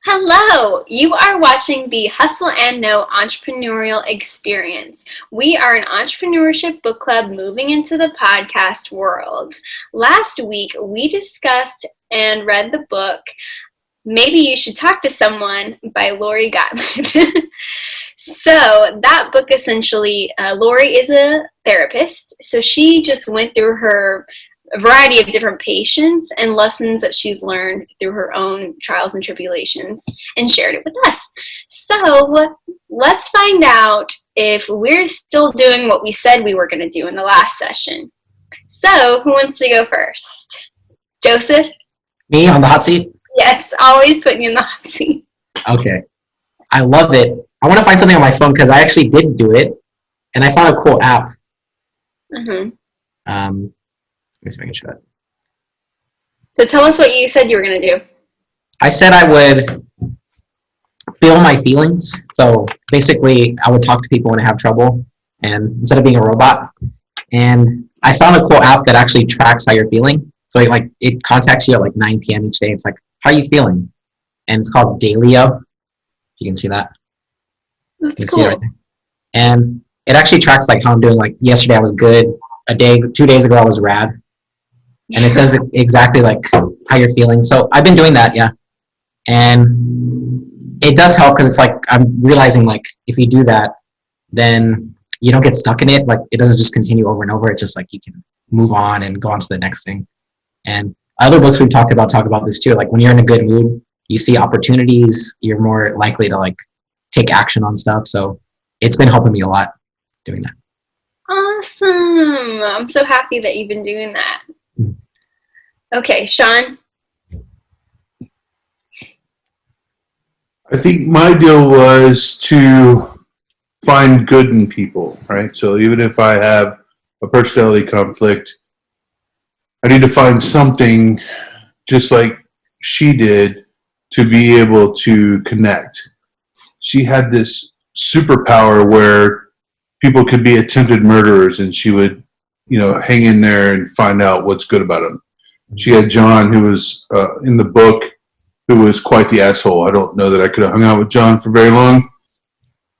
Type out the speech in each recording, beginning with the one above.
Hello! You are watching the Hustle and Know Entrepreneurial Experience. We are an entrepreneurship book club moving into the podcast world. Last week, we discussed and read the book Maybe You Should Talk to Someone by Lori Gottlieb. So that book essentially, Lori is a therapist, so she just went through a variety of different patients and lessons that she's learned through her own trials and tribulations and shared it with us. So let's find out if we're still doing what we said we were going to do in the last session. So who wants to go first? Joseph? Me on the hot seat? Yes, always putting you in the hot seat. Okay. I love it. I want to find something on my phone because I actually did do it, and I found a cool app. Mm-hmm. Let me see if I can show it. So tell us what you said you were going to do. I said I would feel my feelings. So basically, I would talk to people when I have trouble, and instead of being a robot. And I found a cool app that actually tracks how you're feeling. So it contacts you at 9 p.m. each day. It's like, how are you feeling? And it's called Dailyo. You can see that. That's cool. Right, and it actually tracks how I'm doing. Yesterday I was good. 2 days ago I was rad. And it says exactly how you're feeling. So I've been doing that, yeah. And it does help because it's I'm realizing if you do that, then you don't get stuck in it. It doesn't just continue over and over. It's just you can move on and go on to the next thing. And other books we've talked about this too. When you're in a good mood, you see opportunities, you're more likely to take action on stuff. So it's been helping me a lot doing that. Awesome. I'm so happy that you've been doing that. Okay, Shawn? I think my deal was to find good in people, right? So even if I have a personality conflict, I need to find something just like she did to be able to connect. She had this superpower where people could be attempted murderers and she would, hang in there and find out what's good about them. She had John, who was in the book, who was quite the asshole. I don't know that I could have hung out with John for very long.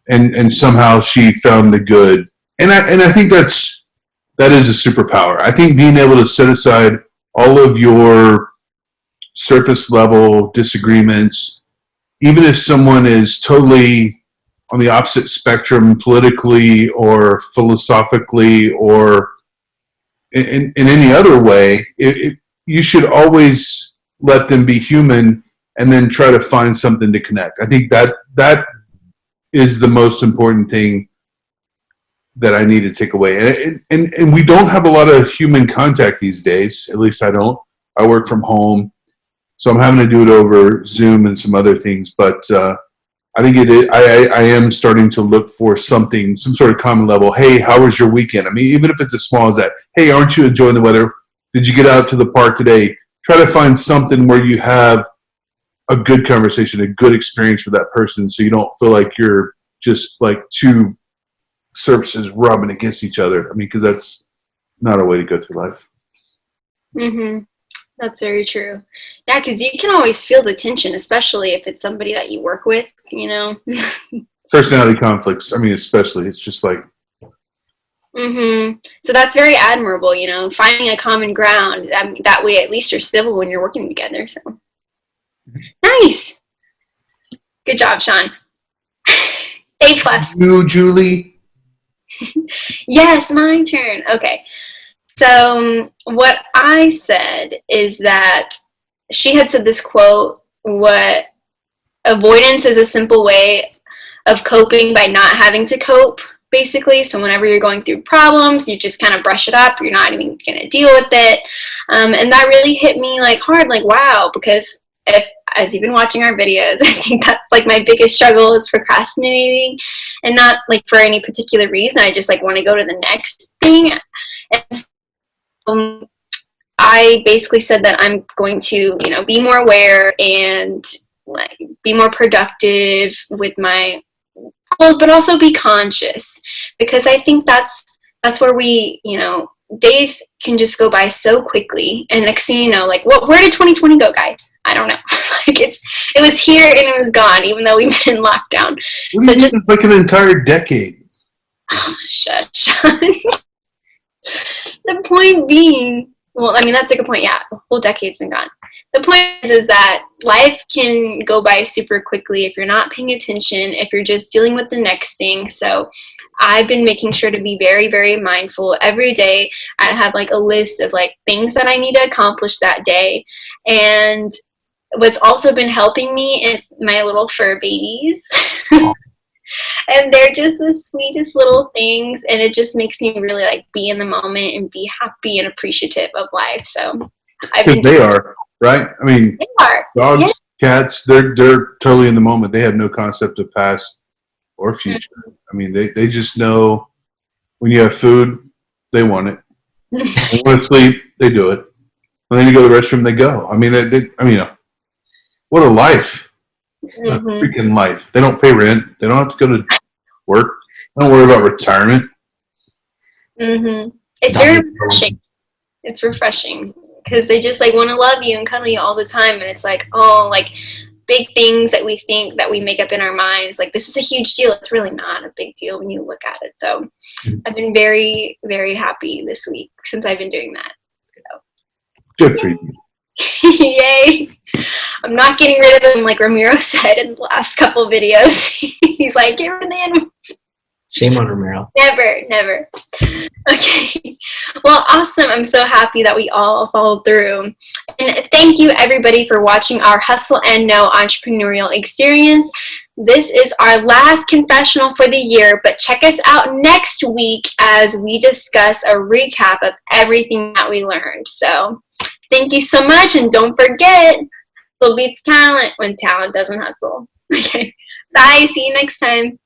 And somehow she found the good. And I think that is a superpower. I think being able to set aside all of your surface level disagreements, even if someone is totally on the opposite spectrum politically or philosophically or in any other way, you should always let them be human and then try to find something to connect. I think that is the most important thing that I need to take away. And we don't have a lot of human contact these days. At least I don't. I work from home, so I'm having to do it over Zoom and some other things. But I think it is. I am starting to look for some sort of common level. Hey, how was your weekend? I mean, even if it's as small as that. Hey, aren't you enjoying the weather? Did you get out to the park today? Try to find something where you have a good conversation, a good experience with that person, so you don't feel like you're just two surfaces rubbing against each other. I mean, because that's not a way to go through life. Mm-hmm. That's very true. Yeah, because you can always feel the tension, especially if it's somebody that you work with, Personality conflicts, I mean, especially, it's just Mm-hmm. So that's very admirable, finding a common ground. That way, at least you're civil when you're working together. So nice. Good job, Shawn. A+. You, Julie. Yes, my turn. Okay. So what I said is that she had said this quote, what avoidance is a simple way of coping by not having to cope, basically. So whenever you're going through problems, you just kind of brush it up. You're not even going to deal with it. And that really hit me hard, wow, because as you've been watching our videos, I think that's my biggest struggle is procrastinating, and not for any particular reason. I just want to go to the next thing. And I basically said that I'm going to, be more aware and be more productive with my goals, but also be conscious, because I think that's where we, days can just go by so quickly, and next thing you know, like, where did 2020 go, guys? I don't know. Like, it was here and it was gone, even though we've been in lockdown. So just like an entire decade. Oh, shush. The point being, well, I mean, that's a good point. Yeah, a whole decade's been gone. The point is that life can go by super quickly if you're not paying attention, if you're just dealing with the next thing. So I've been making sure to be very, very mindful. Every day I have like a list of like things that I need to accomplish that day. And what's also been helping me is my little fur babies. And they're just the sweetest little things, and it just makes me really like be in the moment and be happy and appreciative of life. So they are, right? I mean, they are. Dogs, cats, they're totally in the moment. They have no concept of past or future. Mm-hmm. I mean, they just know when you have food, they want it. When you want to sleep, they do it. When then you go to the restroom, they go. I mean, what a life. Mm-hmm. A freaking life. They don't pay rent. They don't have to go to work. They don't worry about retirement. Mm-hmm. It's very refreshing. It's refreshing because they just like want to love you and cuddle you all the time. And it's like, oh, like big things that we think that we make up in our minds. Like, this is a huge deal. It's really not a big deal when you look at it. So I've been very, very happy this week since I've been doing that. So. Good for you. Yay. I'm not getting rid of them like Ramiro said in the last couple of videos. He's like, get rid of the animals. Shame on Ramiro. Never. Okay. Well, awesome. I'm so happy that we all followed through. And thank you, everybody, for watching our Hustle and Know entrepreneurial experience. This is our last confessional for the year, but check us out next week as we discuss a recap of everything that we learned. So thank you so much, and don't forget, hustle beats talent when talent doesn't hustle. Okay. Bye. See you next time.